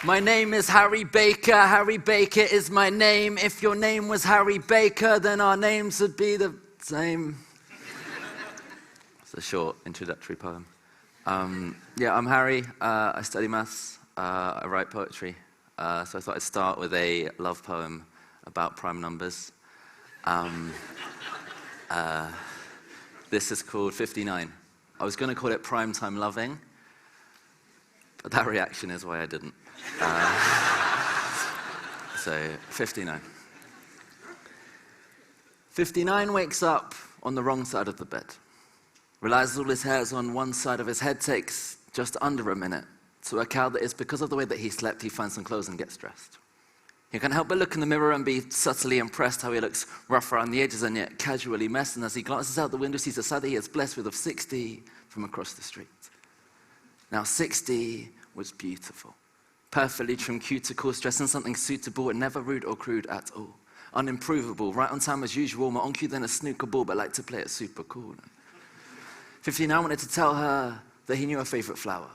My name is Harry Baker. Harry Baker is my name. If your name was Harry Baker, then our names would be the same. It's a short introductory poem. Yeah, I'm Harry. I study maths. I write poetry. So I thought I'd start with a love poem about prime numbers. This is called 59. I was going to call it Primetime Loving, but that reaction is why I didn't. So, 59. 59 wakes up on the wrong side of the bed. Realizes all his hair's on one side of his head, takes just under a minute to work out that it's because of the way that he slept, he finds some clothes and gets dressed. He can't help but look in the mirror and be subtly impressed how he looks rough around the edges and yet casually messed. And as he glances out the window, sees a sight that he is blessed with of 60 from across the street. Now, 60 was beautiful. Perfectly trimmed cuticles, dressed in something suitable and never rude or crude at all. Unimprovable, right on time as usual, more on cue than a snooker ball, but liked to play it super cool. 59 wanted to tell her that he knew her favorite flower.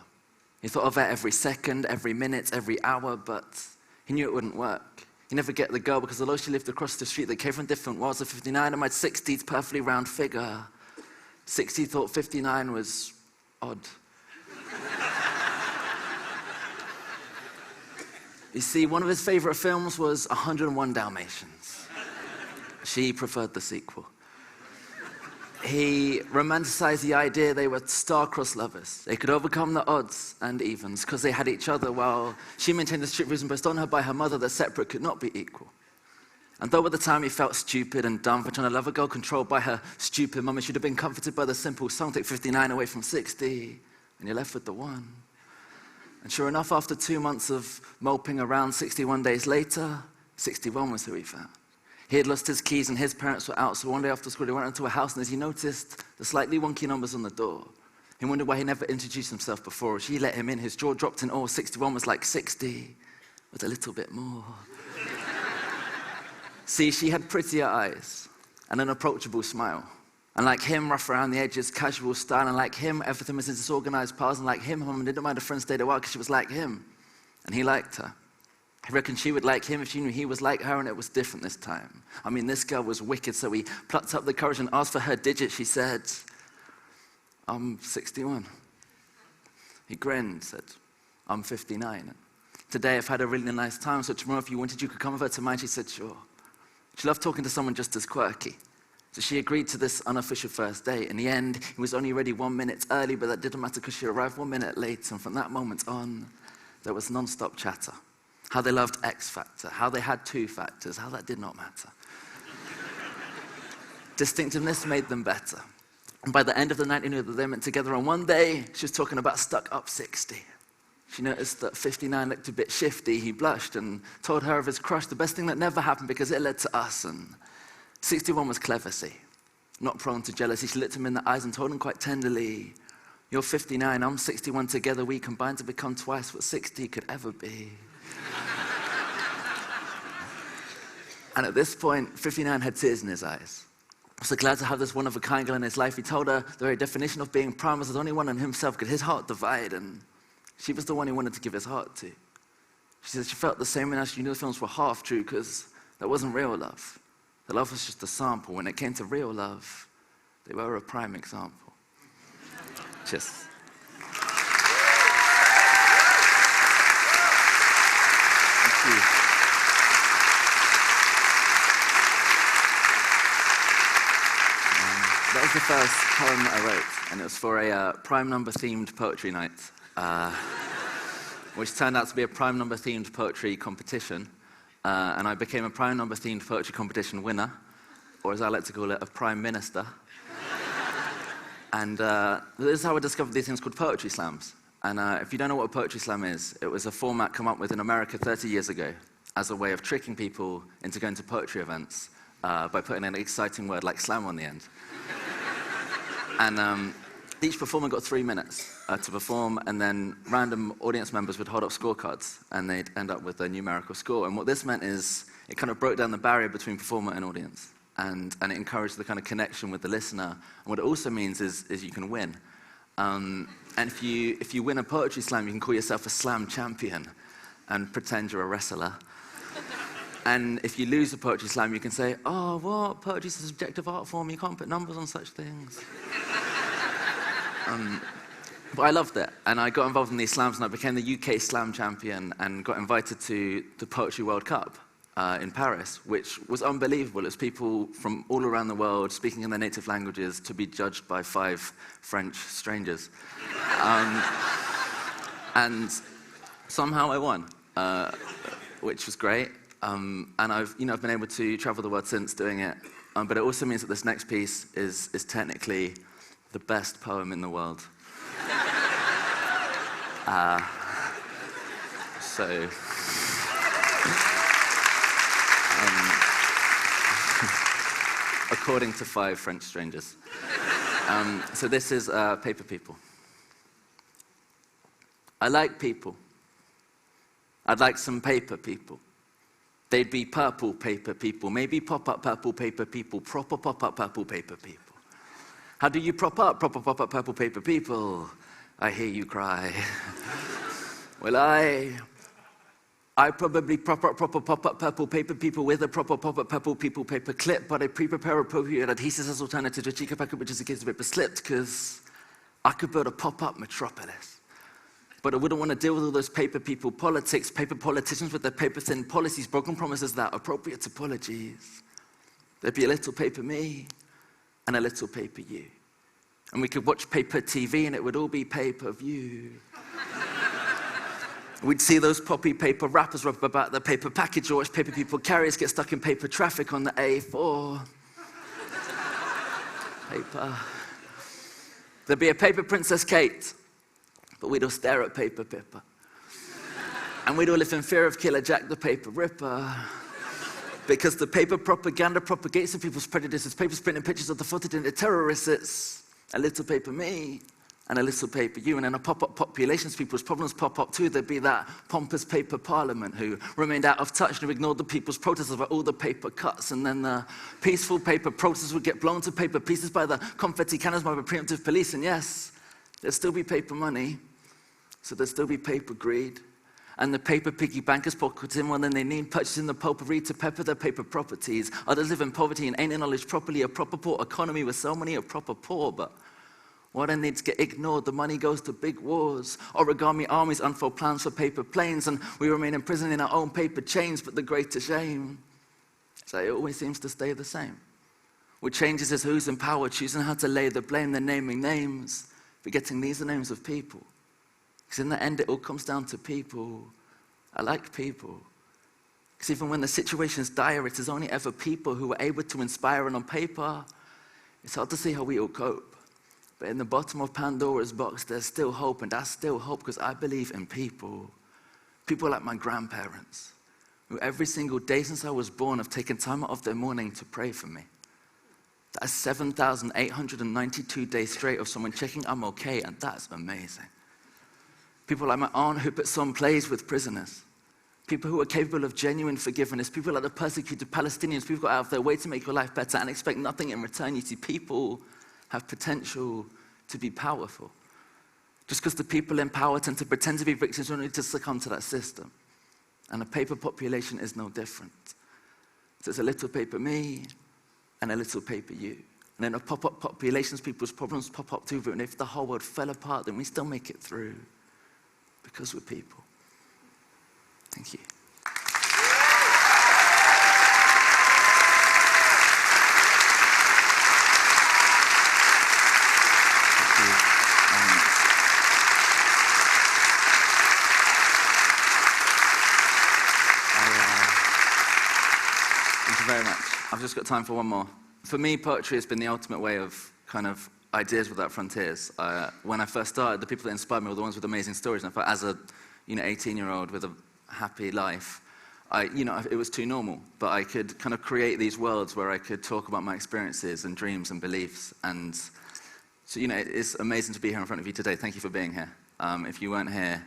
He thought of her every second, every minute, every hour, but he knew it wouldn't work. He'd never get the girl because although she lived across the street, they came from different worlds. Of 59 and my 60's perfectly round figure. 60 thought 59 was odd. You see, one of his favorite films was 101 Dalmatians. She preferred the sequel. He romanticized the idea they were star-crossed lovers. They could overcome the odds and evens because they had each other, while she maintained the strict rules imposed on her by her mother that separate could not be equal. And though at the time he felt stupid and dumb for trying to love a girl controlled by her stupid mum, he should have been comforted by the simple song, take 59 away from 60, and you're left with the one. And sure enough, after 2 months of moping around, 61 days later, 61 was who he found. He had lost his keys and his parents were out, so one day after school he went into a house, and as he noticed the slightly wonky numbers on the door, he wondered why he never introduced himself before. She let him in, his jaw dropped in awe. 61 was like 60, but a little bit more. See, she had prettier eyes and an approachable smile. And like him, rough around the edges, casual style. And like him, everything was in disorganized piles. And like him, her mum didn't mind a friend stayed a while because she was like him. And he liked her. He reckoned she would like him if she knew he was like her, and it was different this time. I mean, this girl was wicked, so he plucked up the courage and asked for her digit. She said, I'm 61. He grinned, said, I'm 59. Today I've had a really nice time, so tomorrow if you wanted, you could come over to mine. She said, sure. She loved talking to someone just as quirky. So she agreed to this unofficial first date. In the end, he was only ready 1 minute early, but that didn't matter because she arrived 1 minute late. And from that moment on, there was non-stop chatter. How they loved X Factor, how they had 2 factors, how that did not matter. Distinctiveness made them better. And by the end of the night, he knew that they went together. And one day, she was talking about stuck up 60. She noticed that 59 looked a bit shifty. He blushed and told her of his crush, the best thing that never happened because it led to us. And 61 was clever, see, not prone to jealousy. She looked him in the eyes and told him quite tenderly, you're 59, I'm 61, together we combine to become twice what 60 could ever be. And at this point, 59 had tears in his eyes. So glad to have this one-of-a-kind girl in his life. He told her the very definition of being prime was that only one in himself could his heart divide, and she was the one he wanted to give his heart to. She said she felt the same when she knew the films were half true because that wasn't real love. The love was just a sample. When it came to real love, they were a prime example. Cheers. Thank you. That was the first poem that I wrote, and it was for a prime number themed poetry night, which turned out to be a prime number themed poetry competition. And I became a prime number themed poetry competition winner, or as I like to call it, a prime minister. And this is how I discovered these things called poetry slams. And if you don't know what a poetry slam is, it was a format come up with in America 30 years ago as a way of tricking people into going to poetry events by putting an exciting word like slam on the end. And each performer got 3 minutes to perform, and then random audience members would hold up scorecards, and they'd end up with a numerical score. And what this meant is it kind of broke down the barrier between performer and audience, and it encouraged the kind of connection with the listener. And what it also means is you can win. And if you win a poetry slam, you can call yourself a slam champion. and pretend you're a wrestler. And if you lose a poetry slam, you can say, oh, what? Poetry's a subjective art form. You can't put numbers on such things. But I loved it. And I got involved in these slams, and I became the UK slam champion and got invited to the Poetry World Cup in Paris, which was unbelievable. It was people from all around the world speaking in their native languages to be judged by 5 French strangers. And somehow I won, which was great. And I've been able to travel the world since doing it. But it also means that this next piece is technically the best poem in the world. According to 5 French strangers. So this is Paper People. I like people. I'd like some paper people. They'd be purple paper people, maybe pop-up purple paper people, proper pop-up purple paper people. How do you prop up proper pop-up purple paper people? I hear you cry. Well, I probably proper pop-up purple paper people with a proper pop-up purple people paper clip, but I pre-prepare appropriate adhesives as alternative to a cheaper packet, which is in case the paper slipped, because I could build a pop-up metropolis. But I wouldn't want to deal with all those paper people politics, paper politicians with their paper-thin policies, broken promises that appropriate apologies. There'd be a little paper me and a little paper you. And we could watch paper TV and it would all be pay-per-view. We'd see those poppy paper rappers rap about the paper package, or watch paper people carriers get stuck in paper traffic on the A4. Paper. There'd be a paper Princess Kate, but we'd all stare at Paper Pippa. And we'd all live in fear of Killer Jack the Paper Ripper. Because the paper propaganda propagates in people's prejudices. Papers printing pictures of the photogenic terrorists. It's a little paper me and a little paper you. And in a pop-up populations, people's problems pop up too. There'd be that pompous paper parliament who remained out of touch and who ignored the people's protests about all the paper cuts. And then the peaceful paper protests would get blown to paper pieces by the confetti cannons by the preemptive police. And yes, there'd still be paper money. So there'd still be paper greed. And the paper piggy bankers pocket in more than they need, purchasing the potpourri to pepper their paper properties. Others live in poverty and ain't acknowledged properly. A proper poor economy with so many are proper poor, but what needs get ignored, the money goes to big wars. Origami armies unfold plans for paper planes, and we remain imprisoned in our own paper chains. But the greater shame is that it always seems to stay the same. What changes is who's in power, choosing how to lay the blame, they're naming names, forgetting these are names of people. Because in the end, it all comes down to people. I like people. Because even when the situation's dire, it is only ever people who are able to inspire. And on paper, it's hard to see how we all cope. But in the bottom of Pandora's box, there's still hope. And that's still hope because I believe in people. People like my grandparents, who every single day since I was born have taken time out of their morning to pray for me. That's 7,892 days straight of someone checking I'm okay, and that's amazing. People like my aunt who puts on plays with prisoners. People who are capable of genuine forgiveness. People like the persecuted Palestinians. People go out of their way to make your life better and expect nothing in return. You see, people have potential to be powerful. Just because the people in power tend to pretend to be victims only to succumb to that system. And a paper population is no different. So it's a little paper me and a little paper you. And in a pop-up populations, people's problems pop up too. And if the whole world fell apart, then we still make it through. Because we're people. Thank you. Thank you very much. I've just got time for one more. For me, poetry has been the ultimate way of kind of ideas without frontiers. When I first started, the people that inspired me were the ones with amazing stories. And I thought, as a 18-year-old with a happy life, it was too normal. But I could kind of create these worlds where I could talk about my experiences and dreams and beliefs. And so, it's amazing to be here in front of you today. Thank you for being here. If you weren't here,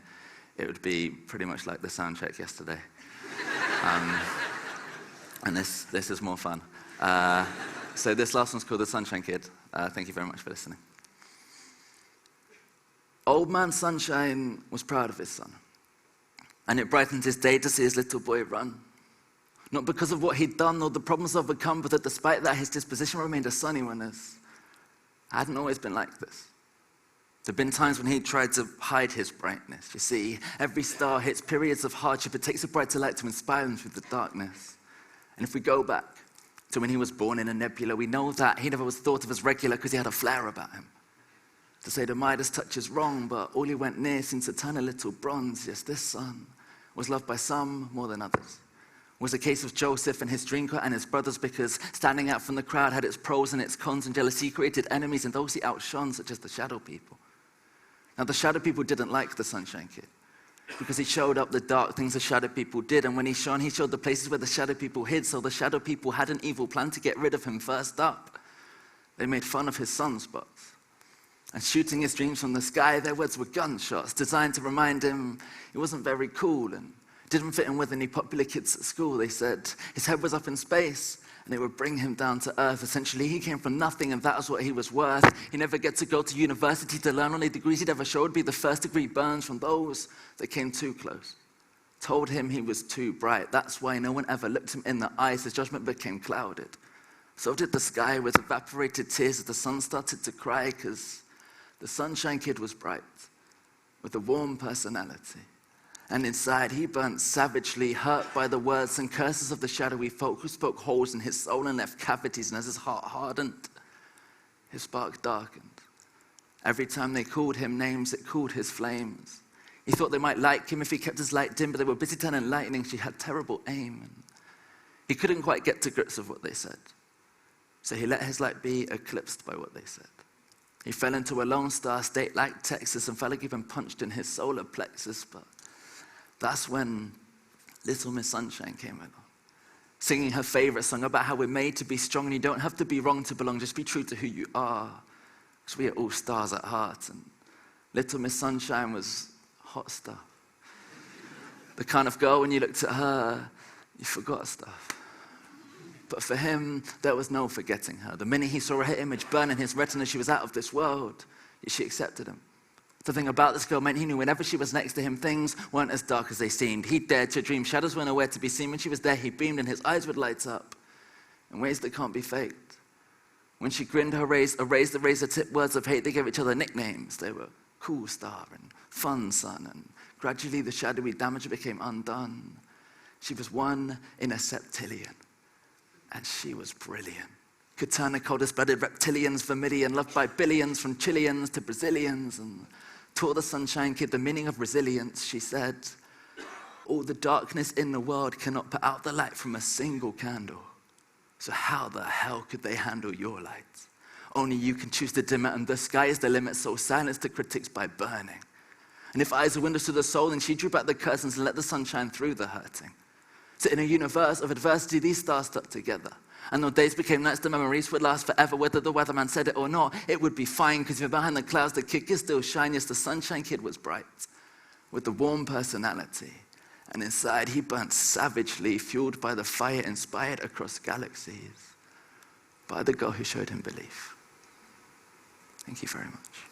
it would be pretty much like the sound check yesterday. And this is more fun. So this last one's called The Sunshine Kid. Thank you very much for listening. Old Man Sunshine was proud of his son. And it brightened his day to see his little boy run. Not because of what he'd done or the problems overcome, but that despite that, his disposition remained a sunny one, as I hadn't always been like this. There have been times when he tried to hide his brightness. You see, every star hits periods of hardship. It takes a brighter light to inspire him through the darkness. And if we go back to when he was born in a nebula, we know that he never was thought of as regular because he had a flare about him. To say the Midas touch is wrong, but all he went near seemed to turn a little bronze. Yes, this son was loved by some more than others. It was a case of Joseph and his dream car and his brothers, because standing out from the crowd had its pros and its cons, and jealousy created enemies and those he outshone, such as the shadow people. Now, the shadow people didn't like the Sunshine Kid because he showed up the dark things the shadow people did, and when he shone, he showed the places where the shadow people hid, so the shadow people had an evil plan to get rid of him first up. They made fun of his sunspots and shooting his dreams from the sky. Their words were gunshots designed to remind him he wasn't very cool and didn't fit in with any popular kids at school. They said his head was up in space and it would bring him down to earth. Essentially, he came from nothing and that was what he was worth. He never get to go to university to learn. Only degrees he'd ever show would be the first degree burns from those that came too close. Told him he was too bright. That's why no one ever looked him in the eyes. His judgment became clouded. So did the sky with evaporated tears as the sun started to cry, because the Sunshine Kid was bright with a warm personality. And inside, he burnt savagely, hurt by the words and curses of the shadowy folk who spoke holes in his soul and left cavities. And as his heart hardened, his spark darkened. Every time they called him names, it cooled his flames. He thought they might like him if he kept his light dim, but they were busy turning lightning. She had terrible aim. And he couldn't quite get to grips with what they said. So he let his light be eclipsed by what they said. He fell into a lone star state like Texas and felt like he'd been punched in his solar plexus, but that's when Little Miss Sunshine came along, singing her favorite song about how we're made to be strong and you don't have to be wrong to belong, just be true to who you are, because we are all stars at heart. And Little Miss Sunshine was hot stuff. The kind of girl, when you looked at her, you forgot stuff. But for him, there was no forgetting her. The minute he saw her image burn in his retina, she was out of this world, yet she accepted him. The thing about this girl meant he knew whenever she was next to him, things weren't as dark as they seemed. He dared to dream. Shadows were nowhere to be seen. When she was there, he beamed and his eyes would light up in ways that can't be faked. When she grinned, her erased the razor-tipped words of hate. They gave each other nicknames. They were Cool Star and Fun Sun, and gradually the shadowy damage became undone. She was one in a septillion, and she was brilliant. Could turn the coldest-blooded reptilians vermilion, loved by billions from Chileans to Brazilians, and taught the Sunshine Kid the meaning of resilience. She said, all the darkness in the world cannot put out the light from a single candle. So how the hell could they handle your light? Only you can choose to dim it, and the sky is the limit, so silence the critics by burning. And if eyes are windows to the soul, then she drew back the curtains and let the sun shine through the hurting. So in a universe of adversity, these stars stuck together. And though days became nights, the memories would last forever. Whether the weatherman said it or not, it would be fine, because if you're behind the clouds, the kid can still shine. Yes, the Sunshine Kid was bright, with a warm personality. And inside, he burnt savagely, fueled by the fire inspired across galaxies by the girl who showed him belief. Thank you very much.